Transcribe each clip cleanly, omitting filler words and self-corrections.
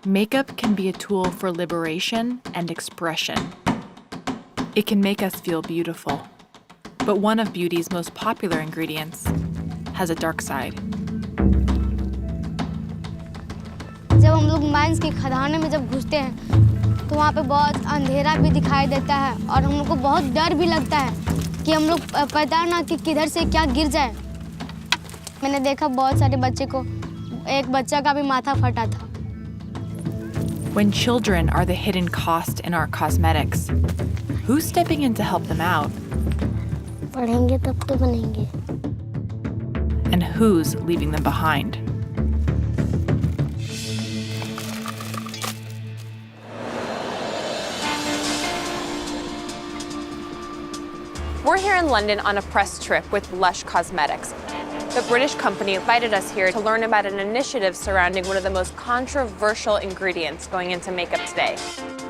makeup can be a tool for liberation and expression. It can make us feel beautiful. But one of beauty's most popular ingredients has a dark side. जब हम लोग mines की खदानों में जब घुसते हैं तो वहाँ पे बहुत अंधेरा भी दिखाई देता है और हम लोग को बहुत डर भी लगता है कि हम लोग पता ना कि किधर से क्या गिर जाए। मैंने देखा बहुत सारे बच्चे को, एक बच्चा का भी माथा फटा था। When children are the hidden cost in our cosmetics, who's stepping in to help them out? पढ़ेंगे तब तो बनेंगे। And who's leaving them behind? We're here in London on a press trip with Lush Cosmetics. The British company invited us here to learn about an initiative surrounding one of the most controversial ingredients going into makeup today.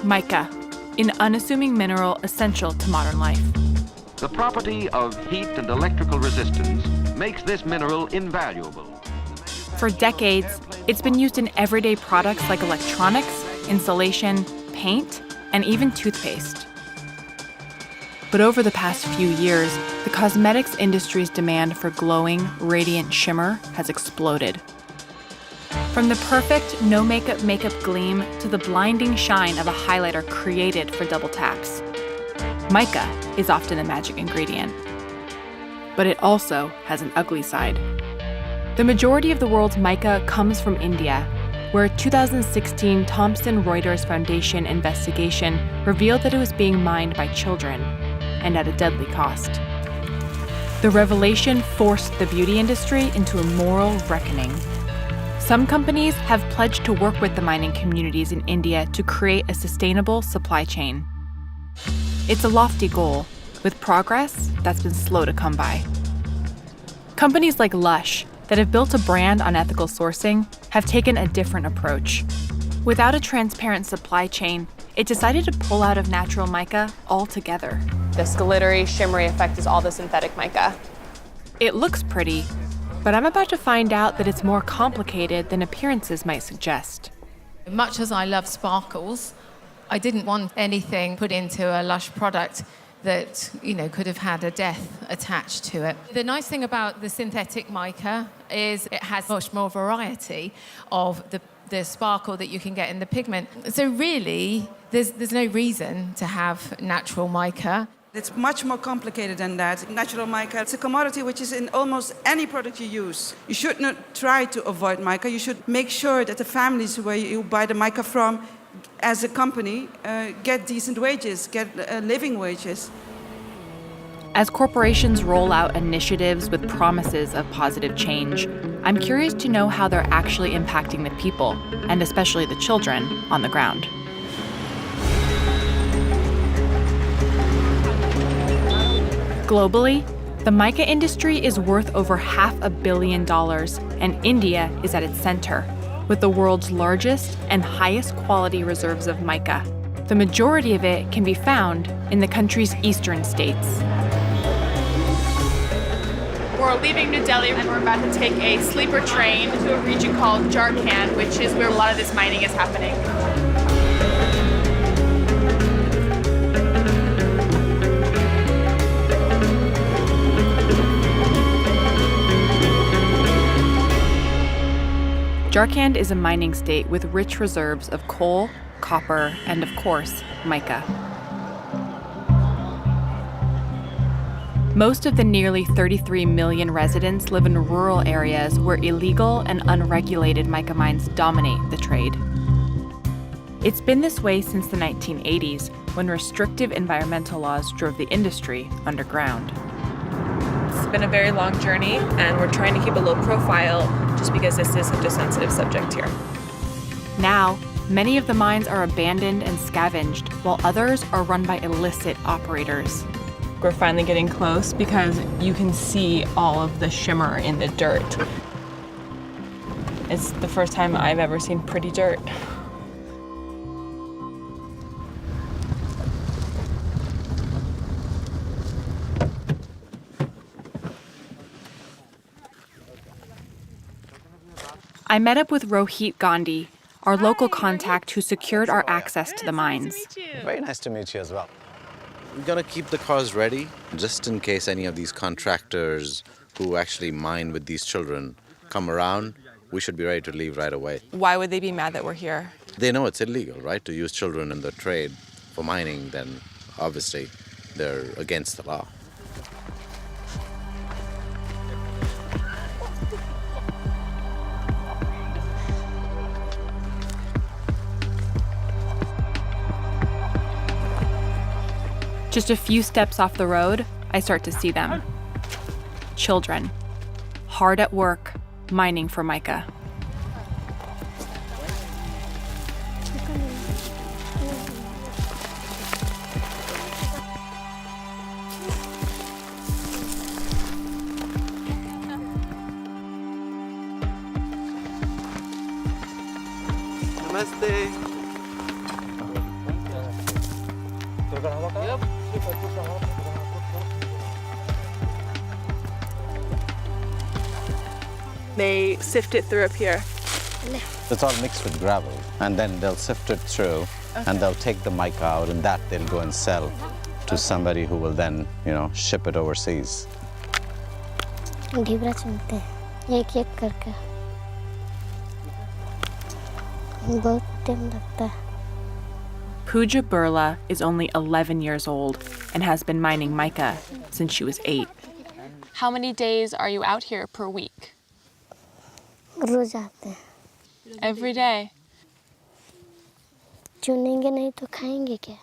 Mica, an unassuming mineral essential to modern life. The property of heat and electrical resistance makes this mineral invaluable. For decades, it's been used in everyday products like electronics, insulation, paint, and even toothpaste. But over the past few years, the cosmetics industry's demand for glowing, radiant shimmer has exploded. From the perfect no-makeup makeup gleam to the blinding shine of a highlighter created for double taps, mica is often a magic ingredient. But it also has an ugly side. The majority of the world's mica comes from India, where a 2016 Thomson Reuters Foundation investigation revealed that it was being mined by children, and at a deadly cost. The revelation forced the beauty industry into a moral reckoning. Some companies have pledged to work with the mining communities in India to create a sustainable supply chain. It's a lofty goal, with progress that's been slow to come by. Companies like Lush, that have built a brand on ethical sourcing, have taken a different approach. Without a transparent supply chain, it decided to pull out of natural mica altogether. This glittery, shimmery effect is all the synthetic mica. It looks pretty, but I'm about to find out that it's more complicated than appearances might suggest. Much as I love sparkles, I didn't want anything put into a Lush product that, could have had a death attached to it. The nice thing about the synthetic mica is it has much more variety of the sparkle that you can get in the pigment. So really, there's no reason to have natural mica. It's much more complicated than that. Natural mica, it's a commodity which is in almost any product you use. You should not try to avoid mica. You should make sure that the families where you buy the mica from, as a company, get decent wages, get living wages. As corporations roll out initiatives with promises of positive change, I'm curious to know how they're actually impacting the people, and especially the children, on the ground. Globally, the mica industry is worth over $500 million, and India is at its center, with the world's largest and highest quality reserves of mica. The majority of it can be found in the country's eastern states. We're leaving New Delhi and we're about to take a sleeper train to a region called Jharkhand, which is where a lot of this mining is happening. Jharkhand is a mining state with rich reserves of coal, copper, and of course, mica. Most of the nearly 33 million residents live in rural areas where illegal and unregulated mica mines dominate the trade. It's been this way since the 1980s, when restrictive environmental laws drove the industry underground. It's been a very long journey, and we're trying to keep a low profile just because this is such a sensitive subject here. Now, many of the mines are abandoned and scavenged, while others are run by illicit operators. We're finally getting close because you can see all of the shimmer in the dirt. It's the first time I've ever seen pretty dirt. I met up with Rohit Gandhi, our local contact who secured our access to the mines. Very nice to meet you as well. We're going to keep the cars ready just in case any of these contractors who actually mine with these children come around. We should be ready to leave right away. Why would they be mad that we're here? They know it's illegal, right, to use children in the trade for mining, then obviously they're against the law. Just a few steps off the road, I start to see them. Children, hard at work, mining for mica. Namaste. They sift it through up here. It's all mixed with gravel, and then they'll sift it through, and they'll take the mica out, and that they'll go and sell to somebody who will then, ship it overseas. ढीबरा चुनते हैं एक एक करके बहुत time लगता है. Pooja Burla is only 11 years old and has been mining mica since she was 8. How many days are you out here per week? रोज आते हैं. Every day. चुनेंगे नहीं तो खाएंगे क्या?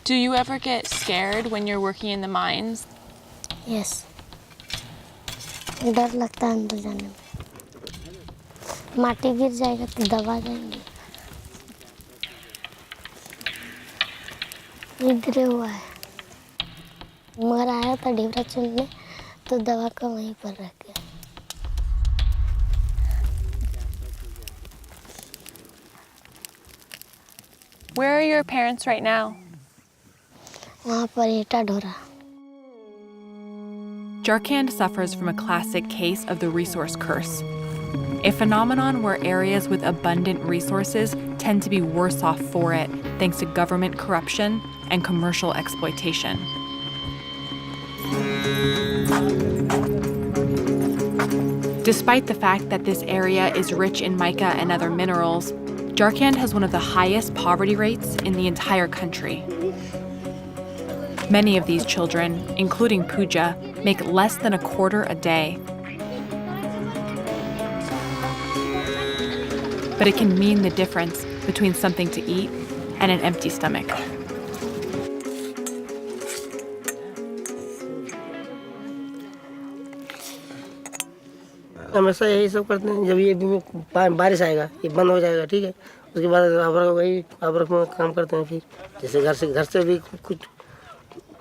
Do you ever get scared when you're working in the mines? Yes. डर लगता है अंदर जाने में. माटी गिर जाएगा तो दबा जाएंगे. गिरे हुआ है. मर आया था ढीबरा चुनने तो दवा का वहीं पर रख गया. Where are your parents right now? वहाँ पर ईटा ढोरा. Jharkhand suffers from a classic case of the resource curse, a phenomenon where areas with abundant resources tend to be worse off for it thanks to government corruption and commercial exploitation. Despite the fact that this area is rich in mica and other minerals, Jharkhand has one of the highest poverty rates in the entire country. Many of these children, including Pooja, make less than a quarter a day. But it can mean the difference between something to eat and an empty stomach. हमेशा यही सब करते हैं. जब ये बारिश आएगा ये बंद हो जाएगा, ठीक है. उसके बाद अबरक में काम करते हैं. फिर जैसे घर से भी कुछ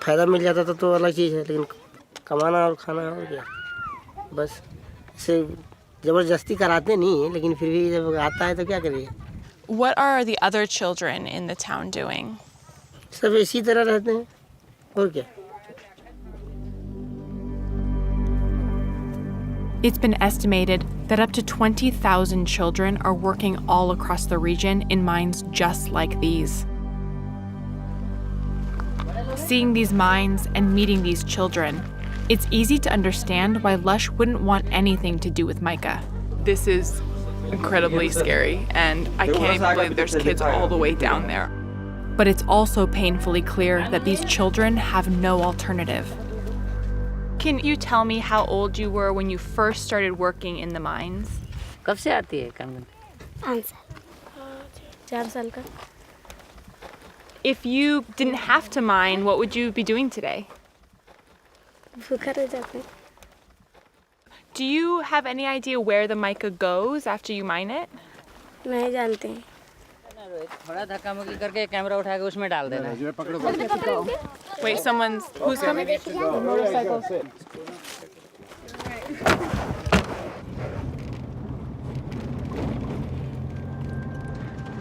फायदा मिल जाता तो अलग चीज़ है, लेकिन कमाना और खाना और क्या. बस इसे ज़बरदस्ती कराते नहीं है, लेकिन फिर भी जब आता है तो क्या करिए. What are the other children in the town doing? सब इसी तरह रहते हैं और क्या. It's been estimated that up to 20,000 children are working all across the region in mines just like these. Seeing these mines and meeting these children, it's easy to understand why Lush wouldn't want anything to do with mica. This is incredibly scary, and I can't even believe there's kids all the way down there. But it's also painfully clear that these children have no alternative. Can you tell me how old you were when you first started working in the mines? कब से आती है काम करने? 5 साल. 4 साल का. If you didn't have to mine, what would you be doing today? भूखा रह जाते हैं. Do you have any idea where the mica goes after you mine it? नहीं जानते हैं. थोड़ा धक्का मुक्की करके कैमरा उठा के उसमें डाल देना है. Wait, who's coming?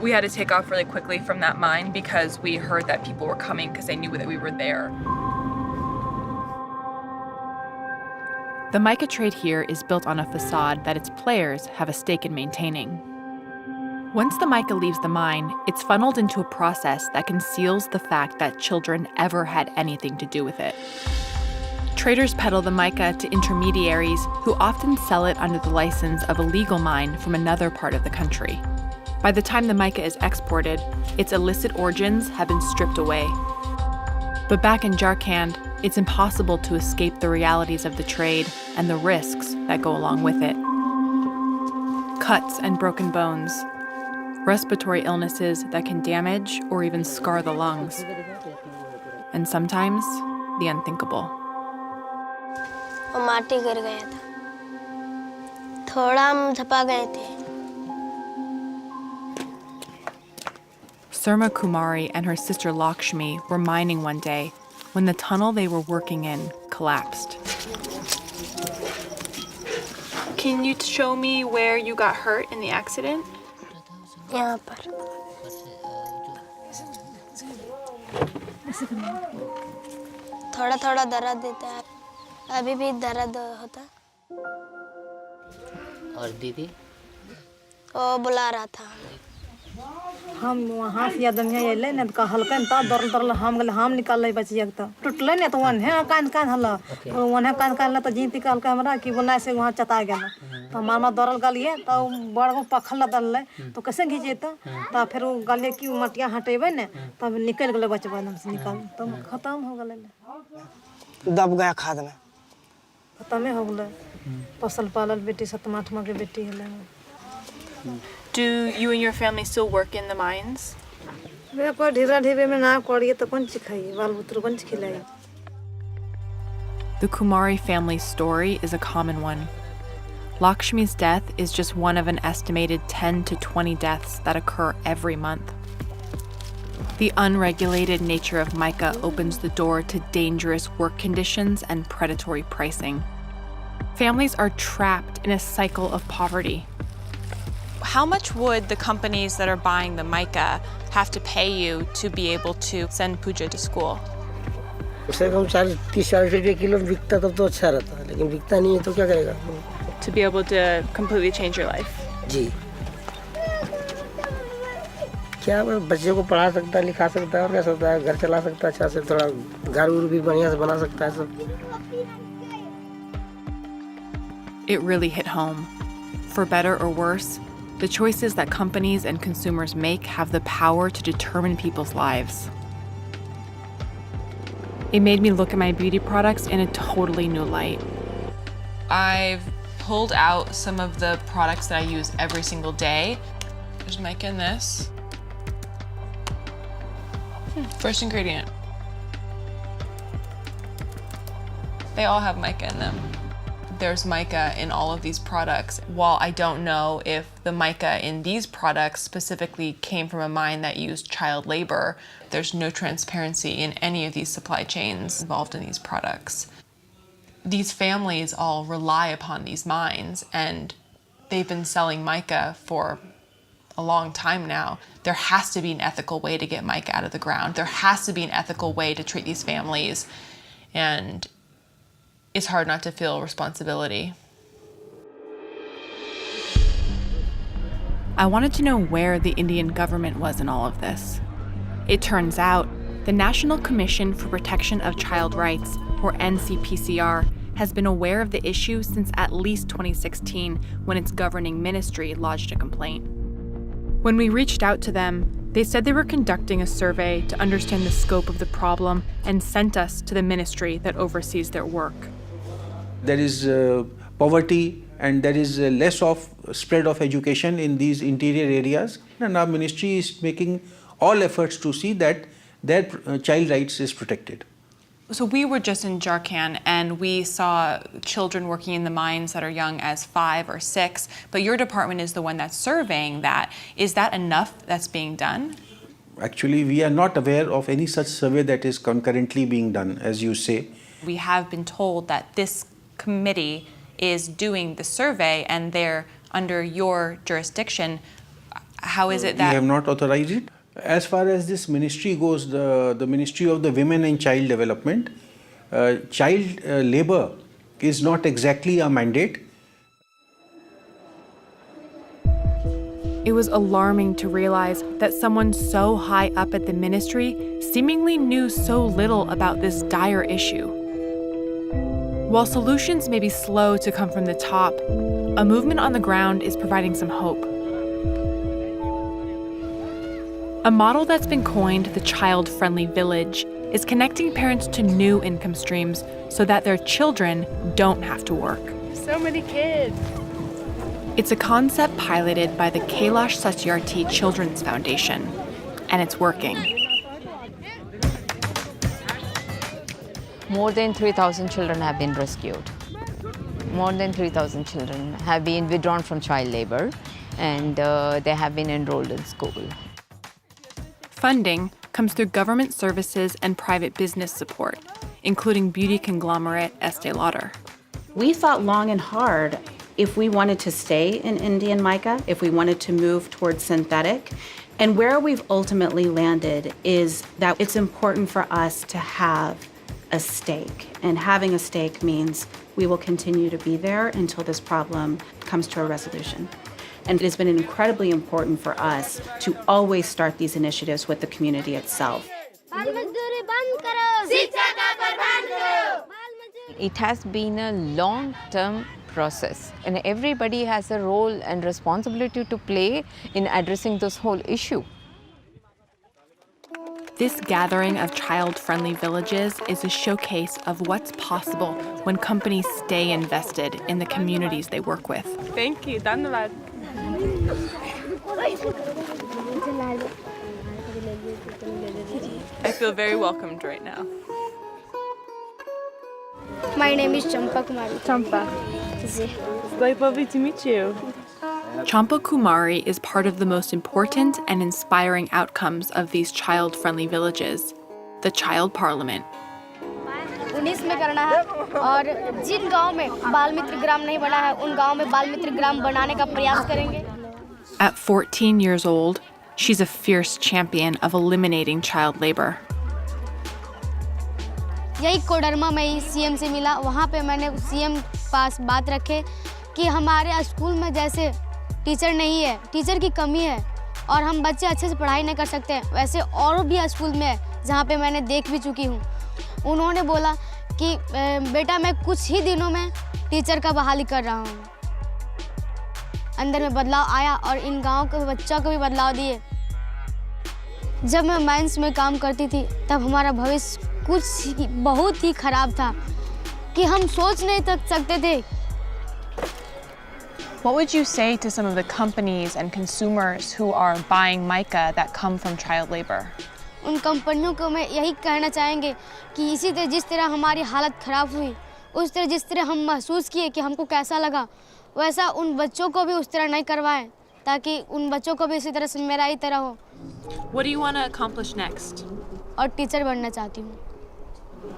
We had to take off really quickly from that mine because we heard that people were coming because they knew that we were there. The mica trade here is built on a facade that its players have a stake in maintaining. Once the mica leaves the mine, it's funneled into a process that conceals the fact that children ever had anything to do with it. Traders peddle the mica to intermediaries who often sell it under the license of a legal mine from another part of the country. By the time the mica is exported, its illicit origins have been stripped away. But back in Jharkhand, it's impossible to escape the realities of the trade and the risks that go along with it. Cuts and broken bones, respiratory illnesses that can damage or even scar the lungs, and sometimes the unthinkable. वो माटी गिर गया था, थोड़ा हम झपा गए थे. Surma Kumari and her sister Lakshmi were mining one day when the tunnel they were working in collapsed. Can you show me where you got hurt in the accident? यहाँ पर थोड़ा थोड़ा दर्द देता है, अभी भी दर्द होता है. और दीदी वो बुला रहा था. हम वहाँ से आदमी अइले ने का हल्का न ता दरल हम गले हम निकाल बचिया त टूटले ने तो वन है कान कान हल्ला और वन है कान कान त जीती काल के हमरा कि बना से वहाँ चता गेल तो मामा दरल गलिए तो बड़ गो पखल दलले तो कैसे घिचे त फिर वो गलिए कि मटिया हटेबे ने तब निकल गेले बचबा हम से निकाल तो खत्म हो गेले दब गया खाद में खत्म हो गेले फसल पालल बेटी 7 8 के बेटी हले. Do you and your family still work in the mines? वे को ढीरा ढीबे में ना करिए तो कौन ची खाइए बाल बुत्र कौन ची खिलाइए. The Kumari family's story is a common one. Lakshmi's death is just one of an estimated 10 to 20 deaths that occur every month. The unregulated nature of mica opens the door to dangerous work conditions and predatory pricing. Families are trapped in a cycle of poverty. How much would the companies that are buying the mica have to pay you to be able to send Pooja to school? उससे कम 30-40 रुपए kilo बिकता तब तो अच्छा रहता, लेकिन बिकता नहीं है तो क्या करेगा. To be able to completely change your life? जी. क्या बच्चे को पढ़ा सकता है, लिखा सकता है और क्या सकता है, घर चला सकता है अच्छा से, थोड़ा घर उर भी बढ़िया से बना सकता है सब. It really hit home. For better or worse, the choices that companies and consumers make have the power to determine people's lives. It made me look at my beauty products in a totally new light. I've pulled out some of the products that I use every single day. There's mica in this. First ingredient. They all have mica in them. There's mica in all of these products. While I don't know if the mica in these products specifically came from a mine that used child labor, there's no transparency in any of these supply chains involved in these products. These families all rely upon these mines, and they've been selling mica for a long time now. There has to be an ethical way to get mica out of the ground. There has to be an ethical way to treat these families, and it's hard not to feel responsibility. I wanted to know where the Indian government was in all of this. It turns out the National Commission for Protection of Child Rights, or NCPCR, has been aware of the issue since at least 2016, when its governing ministry lodged a complaint. When we reached out to them, they said they were conducting a survey to understand the scope of the problem and sent us to the ministry that oversees their work. There is poverty and there is less of spread of education in these interior areas, and our ministry is making all efforts to see that their child rights is protected. So we were just in Jharkhand and we saw children working in the mines that are young as 5 or 6, but your department is the one that's surveying that. Is that enough that's being done? Actually, we are not aware of any such survey that is concurrently being done, as you say. We have been told that this committee is doing the survey and they're under your jurisdiction. How is it We that... have not authorized it. As far as this ministry goes, the Ministry of the Women and Child Development, child labor is not exactly a mandate. It was alarming to realize that someone so high up at the ministry seemingly knew so little about this dire issue. While solutions may be slow to come from the top, a movement on the ground is providing some hope. A model that's been coined the child-friendly village is connecting parents to new income streams so that their children don't have to work. So many kids. It's a concept piloted by the Kailash Satyarthi Children's Foundation, and it's working. More than 3,000 children have been rescued. More than 3,000 children have been withdrawn from child labor, and they have been enrolled in school. Funding comes through government services and private business support, including beauty conglomerate Estee Lauder. We thought long and hard if we wanted to stay in Indian mica, if we wanted to move towards synthetic. And where we've ultimately landed is that it's important for us to have a stake. And having a stake means we will continue to be there until this problem comes to a resolution. And it has been incredibly important for us to always start these initiatives with the community itself. It has been a long-term process, and everybody has a role and responsibility to play in addressing this whole issue. This gathering of child-friendly villages is a showcase of what's possible when companies stay invested in the communities they work with. Thank you. Dhanyavad. I feel very welcomed right now. My name is Champa Kumari. Champa. It's like lovely to meet you. Champa Kumari is part of the most important and inspiring outcomes of these child-friendly villages, the Child Parliament. 19 में करना है और जिन गांव में बाल मित्र ग्राम नहीं बना है उन गांव में बाल मित्र ग्राम बनाने का प्रयास करेंगे. At 14 years old, she's a fierce champion of eliminating child labor. यही कोडरमा में सीएम से मिला. वहाँ पे मैंने सीएम पास बात रखे कि हमारे स्कूल में जैसे टीचर नहीं है, टीचर की कमी है और हम बच्चे अच्छे से पढ़ाई नहीं कर सकते हैं, वैसे और भी स्कूल में है जहाँ पे मैंने देख भी चुकी हूँ. उन्होंने बोला कि बेटा मैं कुछ ही दिनों में टीचर का बहाली कर रहा हूँ. अंदर में बदलाव आया और इन गाँव के बच्चों को भी बदलाव दिए. जब मैं माइंस में काम करती थी तब हमारा भविष्य बहुत ही खराब था कि हम सोच नहीं सकते थे. What would you say to some of the companies and consumers who are buying mica that come from child labor? उन कंपनियों को मैं यही कहना चाहेंगे कि इसी तरह जिस तरह हमारी हालत खराब हुई, उस तरह जिस तरह हम महसूस किए कि हमको कैसा लगा, वैसा उन बच्चों को भी उस तरह नहीं करवाएं, ताकि उन बच्चों को भी इसी तरह से मेरा ही तरह हो. What do you want to accomplish next? और टीचर बनना चाहती हूँ.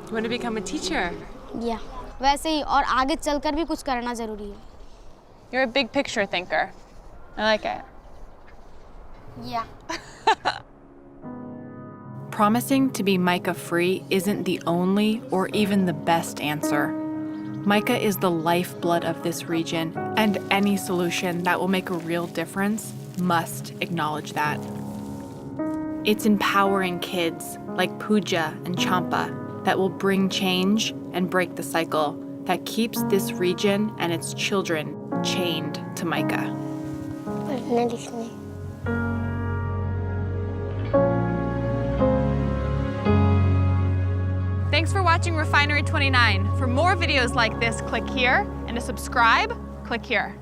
You want to become a teacher? Yeah. वैसे ही और आगे चलकर भी कुछ करना जरूरी है. You're a big picture thinker. I like it. Yeah. Promising to be mica-free isn't the only or even the best answer. Mica is the lifeblood of this region, and any solution that will make a real difference must acknowledge that. It's empowering kids like Pooja and Champa that will bring change and break the cycle that keeps this region and its children chained to mica. Thanks for watching Refinery 29. For more videos like this, click here, and to subscribe, click here.